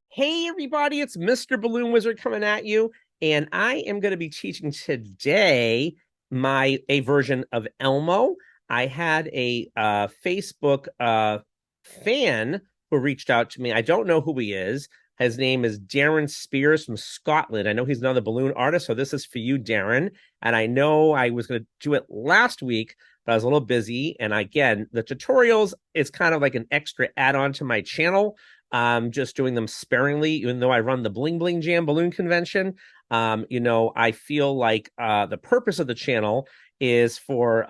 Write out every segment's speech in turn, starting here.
Hey everybody, it's Mr. Balloon Wizard coming at you, and I am going to be teaching today a version of Elmo. I had a Facebook fan who reached out to me. I don't know who he is. His name is Darren Spiers from Scotland. I know he's another balloon artist, so this is for you, Darren. And I know I was going to do it last week, but I was a little busy. And again, the tutorials is kind of like an extra add-on to my channel. Just doing them sparingly, even though I run the Bling Bling Jam Balloon Convention. I feel like the purpose of the channel is for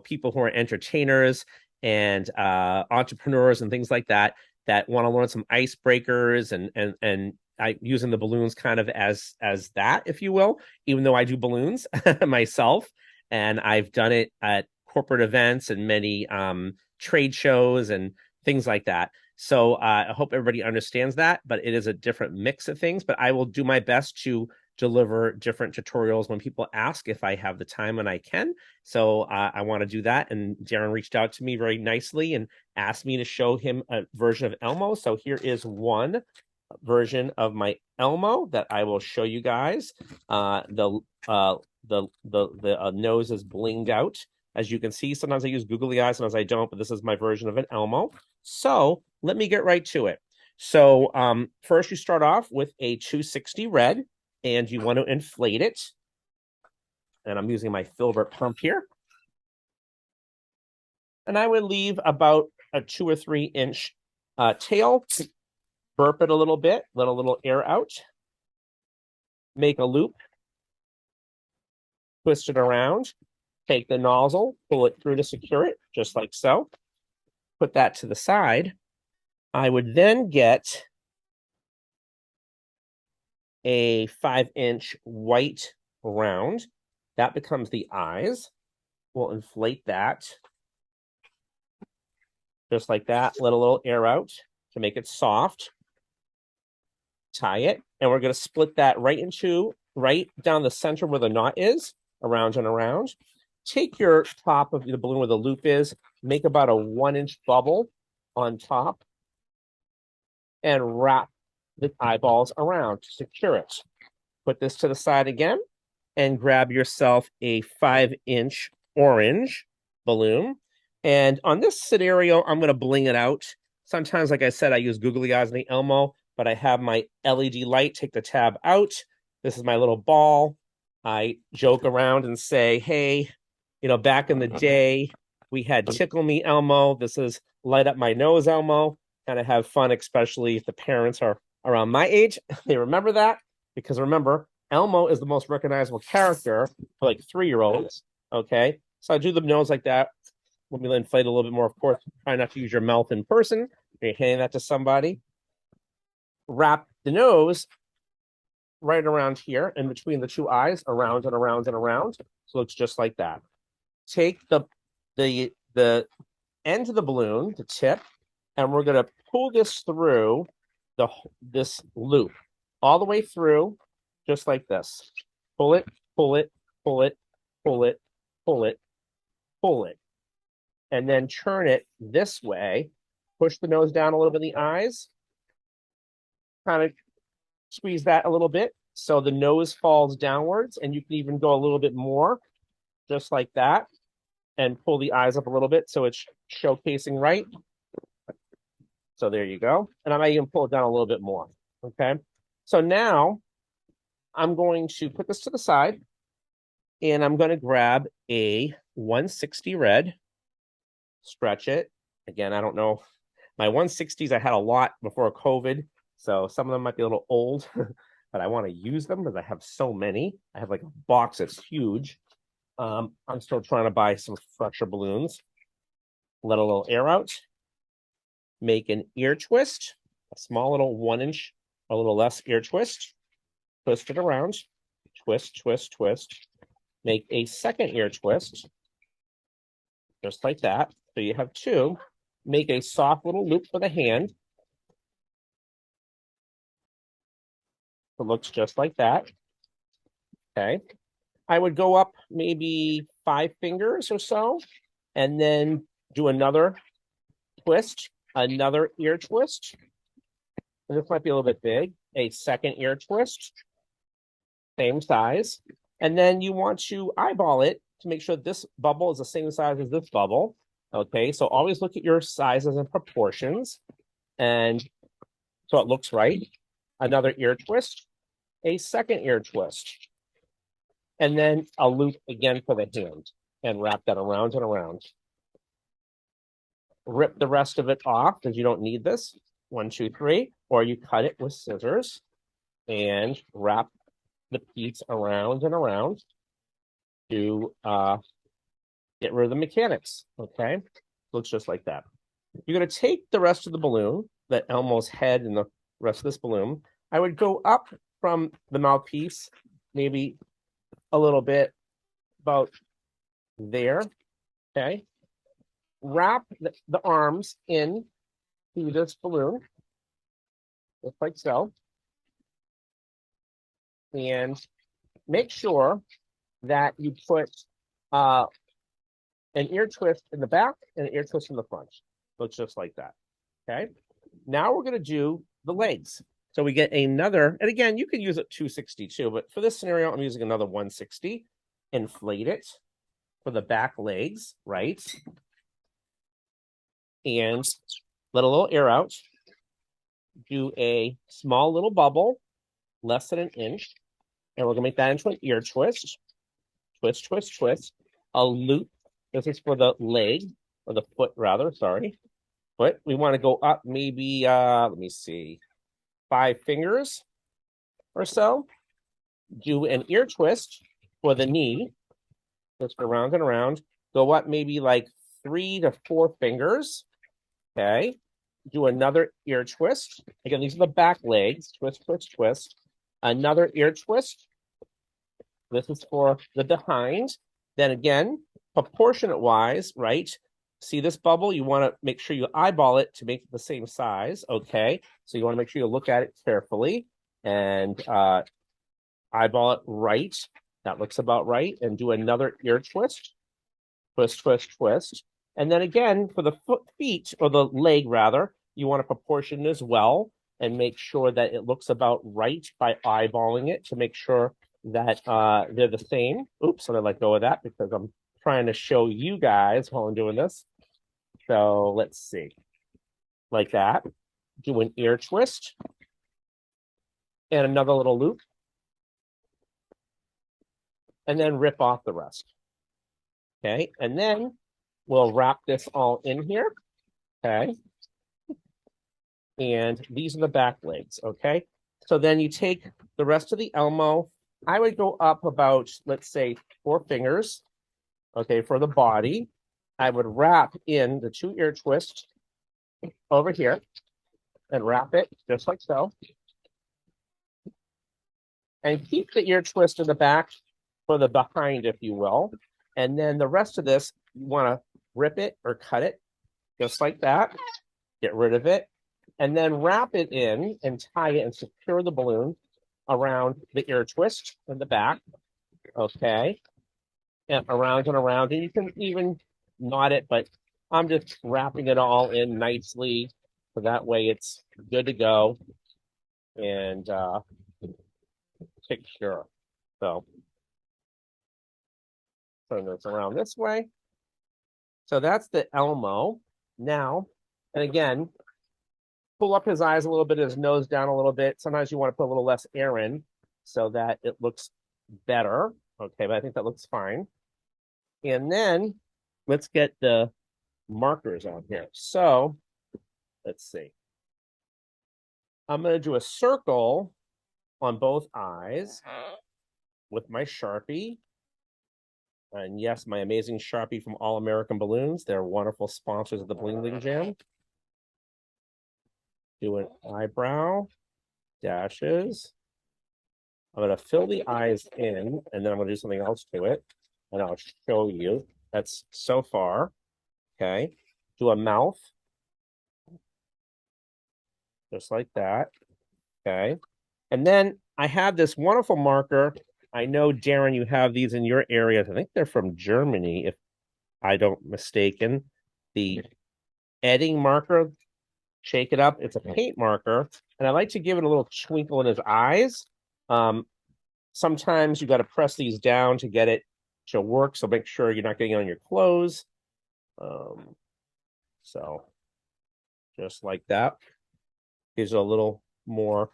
people who are entertainers and entrepreneurs and things like that want to learn some icebreakers and I using the balloons kind of as that, if you will, even though I do balloons myself, and I've done it at corporate events and many trade shows and things like that. So I hope everybody understands that, but it is a different mix of things. But I will do my best to deliver different tutorials when people ask if I have the time and I can. So I want to do that. And Darren reached out to me very nicely and asked me to show him a version of Elmo. So here is one version of my Elmo that I will show you guys. The nose is blinged out. As you can see, sometimes I use googly eyes, sometimes I don't, but this is my version of an Elmo. So let me get right to it. So first you start off with a 260 red, and you want to inflate it. And I'm using my filbert pump here. And I would leave about a 2 or 3 inch tail, burp it a little bit, let a little air out, make a loop, twist it around, take the nozzle, pull it through to secure it, just like so. Put that to the side. I would then get a 5-inch white round. That becomes the eyes. We'll inflate that. Just like that. Let a little air out to make it soft. Tie it. And we're going to split that right down the center where the knot is, around and around. Take your top of the balloon where the loop is, make about a 1-inch bubble on top, and wrap the eyeballs around to secure it. Put this to the side again, and grab yourself a 5-inch orange balloon. And on this scenario, I'm going to bling it out. Sometimes, like I said, I use googly eyes in the Elmo, but I have my LED light. Take the tab out. This is my little ball. I joke around and say, hey, back in the day, we had Tickle Me Elmo. This is Light Up My Nose Elmo. Kind of have fun, especially if the parents are around my age. They remember that, because remember, Elmo is the most recognizable character for like 3-year-olds. Okay, so I do the nose like that. Let me inflate a little bit more. Of course, try not to use your mouth in person. You're handing that to somebody. Wrap the nose right around here in between the 2 eyes, around and around and around. So it looks just like that. Take the end of the balloon, the tip, and we're going to pull this through this loop all the way through, just like this. Pull it, pull it, pull it, pull it, pull it, pull it, and then turn it this way. Push the nose down a little bit in the eyes. Kind of squeeze that a little bit so the nose falls downwards, and you can even go a little bit more, just like that, and pull the eyes up a little bit so it's showcasing right. So there you go. And I might even pull it down a little bit more. Okay. So now I'm going to put this to the side, and I'm going to grab a 160 red, stretch it. Again, I don't know. My 160s, I had a lot before COVID, so some of them might be a little old, but I want to use them because I have so many. I have like a box that's huge. I'm still trying to buy some fresher balloons. Let a little air out. Make an ear twist, a small little 1-inch, a little less ear twist. Twist it around. Twist, twist, twist. Make a second ear twist, just like that. So you have 2. Make a soft little loop for the hand. It looks just like that. Okay. I would go up maybe 5 fingers or so, and then do another twist, another ear twist, and this might be a little bit big, a second ear twist, same size. And then you want to eyeball it to make sure this bubble is the same size as this bubble. Okay, so always look at your sizes and proportions. And so it looks right. Another ear twist, a second ear twist, and then a loop again for the hand and wrap that around and around. Rip the rest of it off because you don't need this. 1, 2, 3, or you cut it with scissors and wrap the piece around and around to get rid of the mechanics. Okay, looks just like that. You're going to take the rest of the balloon, that Elmo's head and the rest of this balloon. I would go up from the mouthpiece, maybe a little bit about there. Okay, wrap the arms in to this balloon, just like so. And make sure that you put an ear twist in the back and an ear twist in the front. Looks just like that. Okay. Now we're going to do the legs. So we get another, and again, you can use it 262, but for this scenario, I'm using another 160. Inflate it for the back legs, right? And let a little air out. Do a small little bubble, less than an inch. And we're going to make that into an ear twist. Twist, twist, twist. A loop. This is for the leg, or the foot rather, sorry. Foot. We want to go up maybe, let me see, 5 fingers or so. Do an ear twist for the knee. Twist around and around. Go up maybe like 3 to 4 fingers. Okay. Do another ear twist. Again, these are the back legs. Twist, twist, twist. Another ear twist. This is for the behind. Then again, proportionate wise, right? See this bubble? You want to make sure you eyeball it to make it the same size. Okay. So you want to make sure you look at it carefully and eyeball it right. That looks about right. And do another ear twist. Twist, twist, twist. And then again, for the feet, or the leg rather, you want to proportion as well and make sure that it looks about right by eyeballing it to make sure that they're the same. Oops, I'm gonna let go of that because I'm trying to show you guys while I'm doing this. So let's see. Like that. Do an ear twist. And another little loop. And then rip off the rest. Okay, and then we'll wrap this all in here. Okay. And these are the back legs, okay? So then you take the rest of the Elmo. I would go up about, let's say, 4 fingers, okay, for the body. I would wrap in the 2 ear twists over here and wrap it just like so. And keep the ear twist in the back for the behind, if you will. And then the rest of this, you want to rip it or cut it just like that. Get rid of it. And then wrap it in and tie it and secure the balloon around the ear twist in the back. Okay. And around and around. And you can even knot it, but I'm just wrapping it all in nicely. So that way it's good to go and secure. So turn this around this way. So that's the Elmo. Now, and again, pull up his eyes a little bit, his nose down a little bit. Sometimes you want to put a little less air in so that it looks better. Okay, but I think that looks fine. And then let's get the markers on here. So let's see. I'm going to do a circle on both eyes with my Sharpie. And yes, my amazing Sharpie from All American Balloons. They're wonderful sponsors of the Bling Bling Jam. Do an eyebrow, dashes. I'm going to fill the eyes in, and then I'm going to do something else to it, and I'll show you. That's so far. Okay. Do a mouth. Just like that. Okay. And then I have this wonderful marker. I know, Darren, you have these in your areas. I think they're from Germany, if I don't mistaken. The Edding marker. shake it up. It's a paint marker, and I like to give it a little twinkle in his eyes. Um, Sometimes you got to press these down to get it to work, so make sure you're not getting it on your clothes. So just like that, gives a little more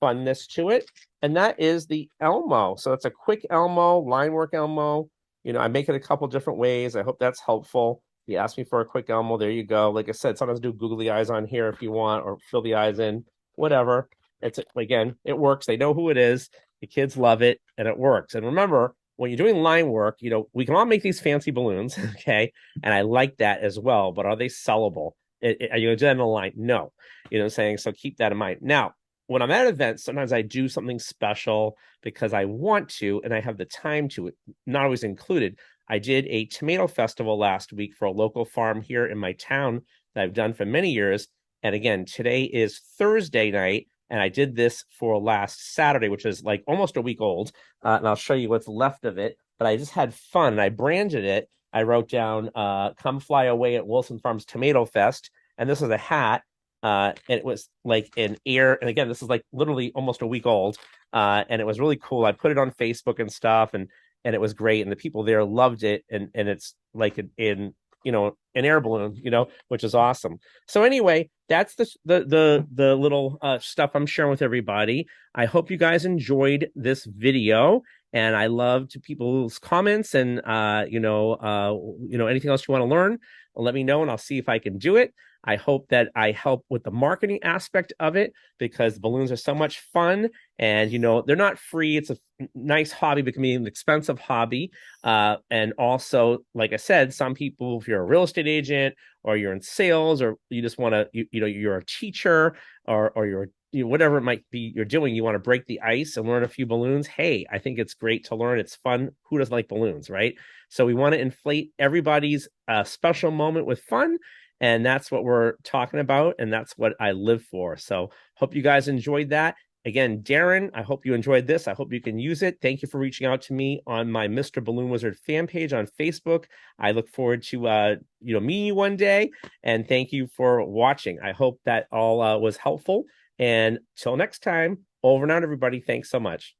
funness to it. And that is the Elmo. So it's a quick Elmo, line work Elmo. I make it a couple different ways. I hope that's helpful. You asked me for a quick Elmo. There you go. Like I said, sometimes do googly eyes on here if you want, or fill the eyes in, whatever. It's again, it works. They know who it is. The kids love it, and it works. And remember, when you're doing line work, we can all make these fancy balloons, okay? And I like that as well. But are they sellable? Are you going to do that in a line? No. You know what I'm saying? So keep that in mind. Now, when I'm at events, sometimes I do something special because I want to and I have the time to, not always included. I did a tomato festival last week for a local farm here in my town that I've done for many years. And again, today is Thursday night, and I did this for last Saturday, which is like almost a week old. And I'll show you what's left of it. But I just had fun, and I branded it. I wrote down, "Come fly away at Wilson Farms Tomato Fest." And this is a hat. And it was like an air, and again, this is like literally almost a week old, and it was really cool. I put it on Facebook and stuff, and it was great, and the people there loved it, and it's like an air balloon, which is awesome. So anyway, that's the little stuff I'm sharing with everybody. I hope you guys enjoyed this video, and I love to people's comments, and anything else you want to learn, let me know, and I'll see if I can do it. I hope that I help with the marketing aspect of it, because balloons are so much fun, and they're not free. It's a nice hobby, but can be an expensive hobby. And also, like I said, some people, if you're a real estate agent or you're in sales, or you just want to, you're a teacher, or you're whatever it might be you're doing, you want to break the ice and learn a few balloons. Hey, I think it's great to learn. It's fun. Who doesn't like balloons, right? So we want to inflate everybody's special moment with fun. And that's what we're talking about. And that's what I live for. So hope you guys enjoyed that. Again, Darren, I hope you enjoyed this. I hope you can use it. Thank you for reaching out to me on my Mr. Balloon Wizard fan page on Facebook. I look forward to meeting you one day. And thank you for watching. I hope that all was helpful. And till next time, over and out, everybody. Thanks so much.